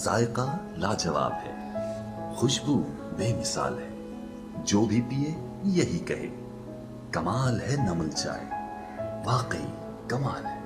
ذائقہ لاجواب ہے، خوشبو بے مثال ہے، جو بھی پیے یہی کہے کمال ہے نمل چائے، واقعی کمال ہے۔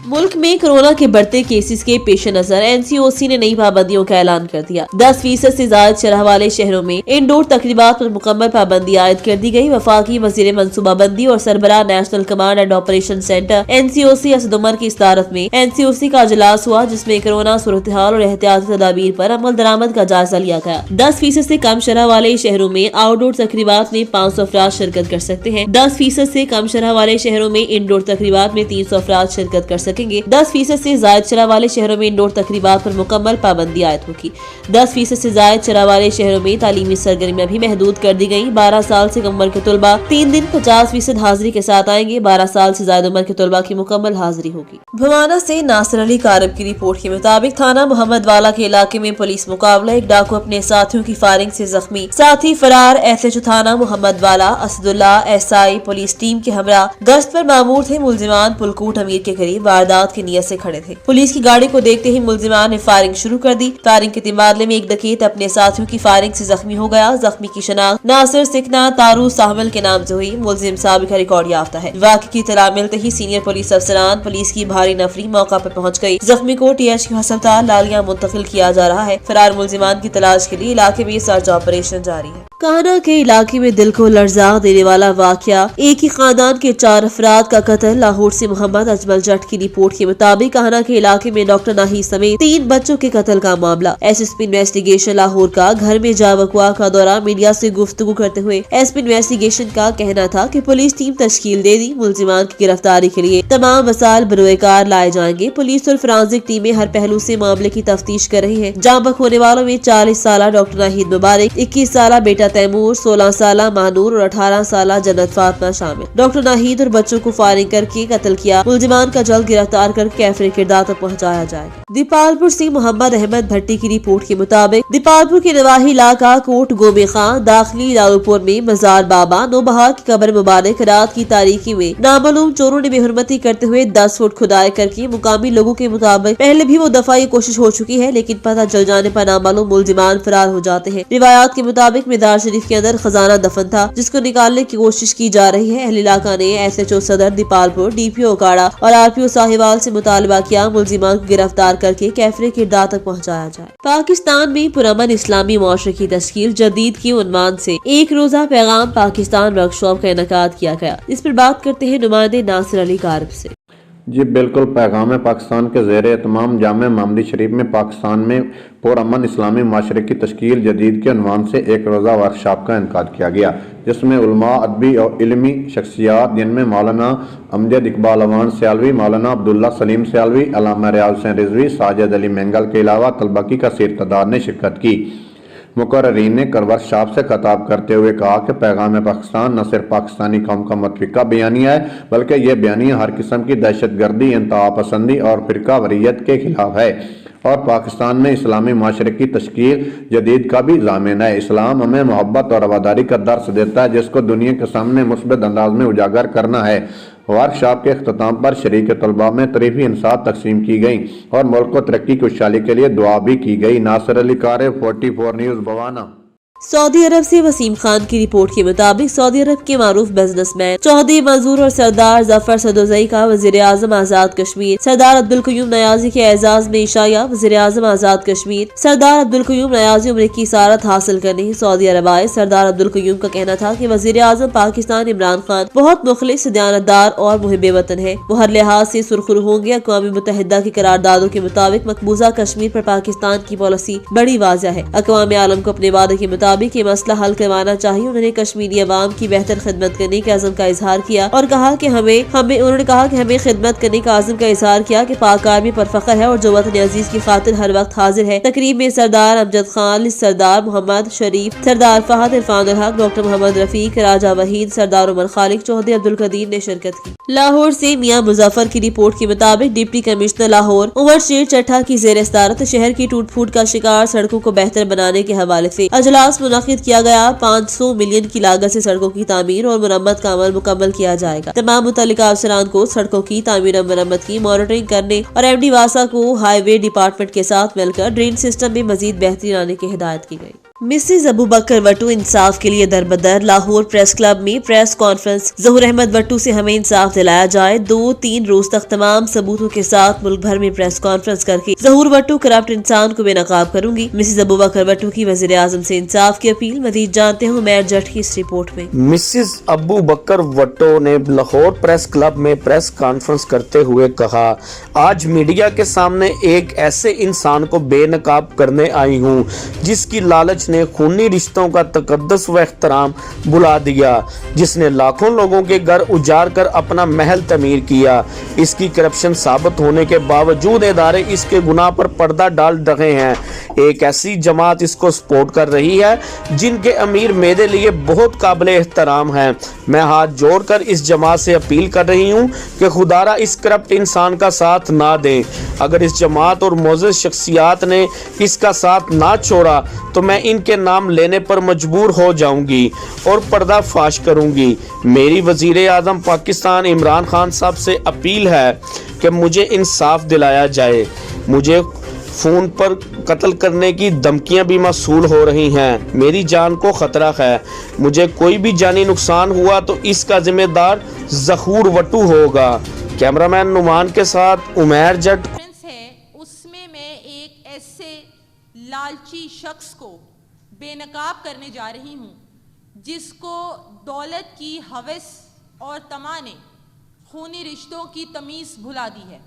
ملک میں کورونا کے بڑھتے کیسز کے پیش نظر NCOC نے نئی پابندیوں کا اعلان کر دیا۔ 10% سے زائد شرح والے شہروں میں انڈور تقریبات پر مکمل پابندی عائد کر دی گئی۔ وفاقی وزیر منصوبہ بندی اور سربراہ national command and operation centre NCOC Asad Umar کی صدارت میں NCOC کا اجلاس ہوا، جس میں کورونا صورتحال اور احتیاطی تدابیر پر عمل درآمد کا جائزہ لیا گیا۔ 10% سے کم شرح والے شہروں میں آؤٹ ڈور تقریبات میں 500 افراد شرکت کر سکتے ہیں۔ 10% سے کم شرح والے شہروں میں انڈور تقریبات میں 300 افراد شرکت کر سکیں گے۔ 10% سے زائد شرح والے شہروں میں انڈور تقریبات پر مکمل پابندی عائد ہوگی۔ 10% سے زائد شرح والے شہروں میں تعلیمی سرگرمیاں بھی محدود کر دی گئیں۔ 12 سال سے کم عمر کے طلبہ 3 دن 50% حاضری کے ساتھ آئیں گے۔ 12 سال سے زائد عمر کے طلبہ کی مکمل حاضری ہوگی۔ بھوانا سے ناصر علی کارب کی رپورٹ کے مطابق تھانہ محمد والا کے علاقے میں پولیس مقابلہ، ایک ڈاکو اپنے ساتھیوں کی فائرنگ سے زخمی، ساتھی فرار۔ SHO تھانہ محمد والا اسد اللہ SI پولیس ٹیم کے ہمراہ گشت پر مامور تھے۔ ملزمان پلکوٹ امیر کے قریب واردات کی نیت سے کھڑے تھے۔ پولیس کی گاڑی کو دیکھتے ہی ملزمان نے فائرنگ شروع کر دی۔ فائرنگ کے تبادلے میں ایک ڈکیت اپنے ساتھیوں کی فائرنگ سے زخمی ہو گیا۔ زخمی کی شناخت ناصر سکنا تارو ساحمل کے نام سے ہوئی۔ ملزم سابقہ ریکارڈ یافتہ ہے۔ واقعے کی اطلاع ملتے ہی سینئر پولیس افسران، پولیس کی بھاری نفری موقع پر پہنچ گئی۔ زخمی کو THQ ہسپتال لالیاں منتقل کیا جا رہا ہے۔ فرار ملزمان کی تلاش کے لیے علاقے میں سرچ آپریشن جاری ہے۔ کاہنہ کے علاقے میں دل کو لرزا دینے والا واقعہ، ایک ہی خاندان کے 4 افراد کا قتل۔ لاہور سے محمد اجمل جٹ کی رپورٹ کے مطابق کاہنہ کے علاقے میں ڈاکٹر ناہید سمیت 3 بچوں کے قتل کا معاملہ۔ SSP انویسٹیگیشن لاہور کا گھر میں جا وقوع کا دوران میڈیا سے گفتگو کرتے ہوئے SP انویسٹیگیشن کا کہنا تھا کہ پولیس ٹیم تشکیل دے دی، ملزمان کی گرفتاری کے لیے تمام وسائل بروئے کار لائے جائیں گے۔ پولیس اور فرانزک ٹیمیں ہر پہلو سے معاملے کی تفتیش کر رہی ہیں۔ جاں بحق ہونے والوں میں 40 سالہ ڈاکٹر ناہید مبارک، 21 سالہ بیٹا تیمور، 16 سالہ مانور اور 18 سالہ جنت فاطمہ شامل۔ ڈاکٹر ناہید اور بچوں کو فائرنگ کر کے قتل کیا۔ ملزمان کا جلد گرفتار کر کیفر کردار تک پہنچایا جائے گا۔ دیپالپور سے محمد احمد بھٹی کی رپورٹ کے مطابق دیپالپور کے نواحی علاقہ کوٹ گوبے خان داخلی لالوپور میں مزار بابا نوبہار کی قبر مبارک رات کی تاریکی میں نامعلوم چوروں نے بے حرمتی کرتے ہوئے 10 فٹ کھدائی کر کے مقامی لوگوں کے مطابق پہلے بھی وہ دفعہ یہ کوشش ہو چکی ہے، لیکن پتہ چل جانے پر نامعلوم ملزمان فرار ہو جاتے ہیں۔ روایات کے مطابق مزار شریف کے اندر خزانہ دفن تھا، جس کو نکالنے کی کوشش کی جا رہی ہے۔ اہل علاقہ نے SHO صدر دیپالپور، DPO اکاڑا اور RPO ساہیوال سے مطالبہ کیا ملزمان کو گرفتار کر کے کیفر کردار تک پہنچایا جائے۔ پاکستان میں پرامن اسلامی معاشرے کی تشکیل جدید کی عنوان سے ایک روزہ پیغام پاکستان ورک شاپ کا انعقاد کیا گیا۔ اس پر بات کرتے ہیں نمائندے ناصر علی کارب سے۔ جی بالکل، پیغام پاکستان کے زیر اہتمام جامع محمدی شریف میں پاکستان میں پرامن اسلامی معاشرے کی تشکیل جدید کے عنوان سے ایک روزہ ورکشاپ کا انعقاد کیا گیا، جس میں علماء، ادبی اور علمی شخصیات جن میں مولانا امجد اقبال اوان سیالوی، مولانا عبداللہ سلیم سیالوی، علامہ ریاض حسین رضوی، ساجد علی مینگل کے علاوہ طلبہ کی کثیر تعداد نے شرکت کی۔ مقررین نے ورکشاپ سے خطاب کرتے ہوئے کہا کہ پیغام پاکستان نہ صرف پاکستانی قوم کا متفقہ بیانیہ ہے، بلکہ یہ بیانیہ ہر قسم کی دہشت گردی، انتہا پسندی اور فرقہ واریت کے خلاف ہے اور پاکستان میں اسلامی معاشرے کی تشکیل جدید کا بھی ضامن ہے۔ اسلام ہمیں محبت اور رواداری کا درس دیتا ہے، جس کو دنیا کے سامنے مثبت انداز میں اجاگر کرنا ہے۔ ورکشاپ کے اختتام پر شریک طلباء میں طریفی انصات تقسیم کی گئیں اور ملک کو ترقی کی خوشحالی کے لیے دعا بھی کی گئی۔ ناصر علی کارب، 44 نیوز، بوانا۔ سعودی عرب سے وسیم خان کی رپورٹ کے مطابق سعودی عرب کے معروف بزنس مین چودھری منظور اور سردار ظفر سدوزئی کا وزیر اعظم آزاد کشمیر سردار عبدالقیوم نیازی کے اعزاز میں عشایہ۔ وزیر اعظم آزاد کشمیر سردار عبدالقیوم نیازی امریکی سفارت حاصل کرنے سعودی عرب آئے۔ سردار عبدالقیوم کا کہنا تھا کہ وزیر اعظم پاکستان عمران خان بہت مخلص، دیانتدار اور محب وطن ہے، وہ ہر لحاظ سے سرخرو ہوں گے۔ اقوام متحدہ کی قراردادوں کے مطابق مقبوضہ کشمیر پر پاکستان کی پالیسی بڑی واضح ہے۔ اقوام عالم کو اپنے وعدے کے مطابق مطابق یہ مسئلہ حل کروانا چاہیے. انہوں نے کشمیری عوام کی بہتر خدمت کرنے کے عزم کا اظہار کیا اور کہا کہ ہمیں خدمت کرنے کا عزم کا اظہار کیا کہ پاک آرمی پر فخر ہے اور جو وطن عزیز کی خاطر ہر وقت حاضر ہے. تقریب میں سردار امجد خان، سردار محمد شریف، سردار فہد، عرفان الحق، ڈاکٹر محمد رفیق، راجہ وحید، سردار عمر خالق، چودھری عبدالقدیر نے شرکت کی. لاہور سے میاں مظفر کی رپورٹ کے مطابق ڈپٹی کمشنر لاہور عمر شیر چٹھا کی زیر صدارت شہر کی ٹوٹ پھوٹ کا شکار سڑکوں کو بہتر بنانے کے حوالے سے اجلاس منعقد کیا گیا. 500 ملین کی لاگت سے سڑکوں کی تعمیر اور مرمت کا عمل مکمل کیا جائے گا. تمام متعلقہ افسران کو سڑکوں کی تعمیر اور مرمت کی مانیٹرنگ کرنے اور ایم ڈی واسا کو ہائی وے ڈپارٹمنٹ کے ساتھ مل کر ڈرین سسٹم میں مزید بہتری لانے کی ہدایت کی گئی. مسز ابو بکر وٹو انصاف کے لیے دربدر. لاہور پریس کلب میں پریس کانفرنس. ظہور احمد وٹو سے ہمیں انصاف دلایا جائے. 2-3 روز تک تمام ثبوتوں کے ساتھ ملک بھر میں پریس کانفرنس کر کے ظہور وٹو کرپٹ انسان کو بے نقاب کروں گی. مسز ابو بکر وٹو کی وزیر اعظم سے انصاف کی اپیل. مزید جانتے ہیں عمیر جٹ کی اس رپورٹ میں. مسز ابو بکر وٹو نے لاہور پریس کلب میں پریس کانفرنس کرتے ہوئے کہا، آج میڈیا کے سامنے ایک ایسے انسان کو بے نقاب کرنے آئی ہوں جس کی لالچ نے خونی رشتوں کا تقدس و احترام بلا دیا، جس نے لاکھوں لوگوں کے گھر اجاڑ کر اپنا محل تعمیر کیا. اس کی کرپشن ثابت ہونے کے باوجود ادارے اس کے گناہ پر پردہ ڈال رہے ہیں. ایک ایسی جماعت اس کو سپورٹ کر رہی ہے جن کے امیر میرے لیے بہت قابل احترام ہیں. میں ہاتھ جوڑ کر اس جماعت سے اپیل کر رہی ہوں کہ خدا را اس کرپٹ انسان کا ساتھ نہ دیں. اگر اس جماعت اور معزز شخصیات نے اس کا ساتھ نہ چھوڑا تو میں ان کے نام لینے پر مجبور ہو جاؤں گی اور پردہ فاش کروں گی. میری وزیر اعظم پاکستان عمران خان صاحب سے اپیل ہے کہ مجھے انصاف دلایا جائے. مجھے فون پر قتل کرنے کی دھمکیاں بھی موصول ہو رہی ہیں. میری جان کو خطرہ ہے. مجھے کوئی بھی جانی نقصان ہوا تو اس کا ذمہ دار ظہور وٹو ہوگا. کیمرہ مین نعمان کے ساتھ عمیر جٹ. اس میں ایک ایسے لالچی شخص کو بے نقاب کرنے جا رہی ہوں جس کو دولت کی ہوس اور طمع نے خونی رشتوں کی تمیز بھلا دی ہے،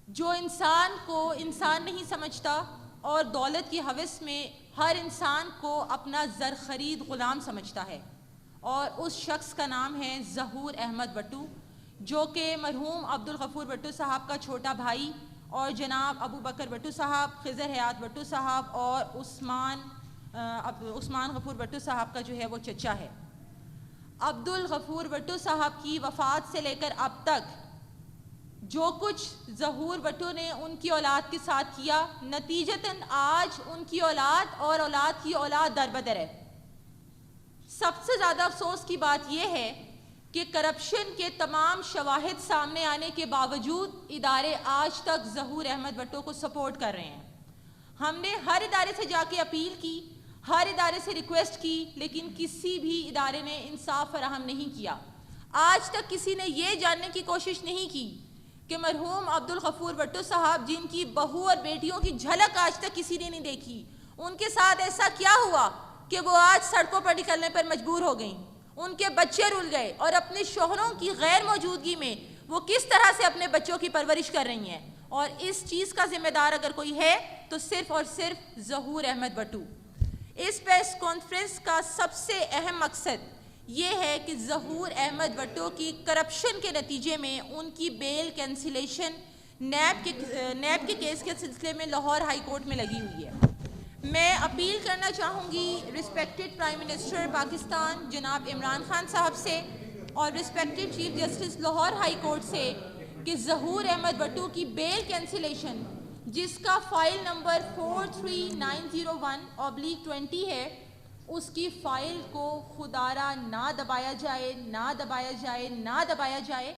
جو انسان کو انسان نہیں سمجھتا اور دولت کی ہوس میں ہر انسان کو اپنا زر خرید غلام سمجھتا ہے. اور اس شخص کا نام ہے ظہور احمد وٹو، جو کہ مرحوم عبدالغفور وٹو صاحب کا چھوٹا بھائی اور جناب ابو بکر وٹو صاحب، خضر حیات وٹو صاحب اور عثمان غفور وٹو صاحب کا جو ہے وہ چچا ہے. عبدالغفور وٹو صاحب کی وفات سے لے کر اب تک جو کچھ ظہور وٹو نے ان کی اولاد کے ساتھ کیا، نتیجتاً آج ان کی اولاد اور اولاد کی اولاد دربدر ہے. سب سے زیادہ افسوس کی بات یہ ہے کہ کرپشن کے تمام شواہد سامنے آنے کے باوجود ادارے آج تک ظہور احمد وٹو کو سپورٹ کر رہے ہیں. ہم نے ہر ادارے سے جا کے اپیل کی، ہر ادارے سے ریکویسٹ کی، لیکن کسی بھی ادارے نے انصاف فراہم نہیں کیا. آج تک کسی نے یہ جاننے کی کوشش نہیں کی کہ مرحوم عبدالغفور وٹو صاحب، جن کی بہو اور بیٹیوں کی جھلک آج تک کسی نے نہیں دیکھی، ان کے ساتھ ایسا کیا ہوا کہ وہ آج سڑکوں پر نکلنے پر مجبور ہو گئیں. ان کے بچے رول گئے اور اپنے شوہروں کی غیر موجودگی میں وہ کس طرح سے اپنے بچوں کی پرورش کر رہی ہیں. اور اس چیز کا ذمہ دار اگر کوئی ہے تو صرف اور صرف ظہور احمد وٹو. اس پریس کانفرنس کا سب سے اہم مقصد یہ ہے کہ ظہور احمد وٹو کی کرپشن کے نتیجے میں ان کی بیل کینسلیشن نیب کے کیس کے سلسلے میں لاہور ہائی کورٹ میں لگی ہوئی ہے. میں اپیل کرنا چاہوں گی ریسپیکٹڈ پرائم منسٹر پاکستان جناب عمران خان صاحب سے اور respected chief justice Lahore high court سے کہ ظہور احمد وٹو کی بیل کینسلیشن، جس کا فائل نمبر 43901/20 ہے، اس کی فائل کو خدارا نہ دبایا جائے، نہ دبایا جائے، نہ دبایا جائے.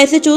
SHO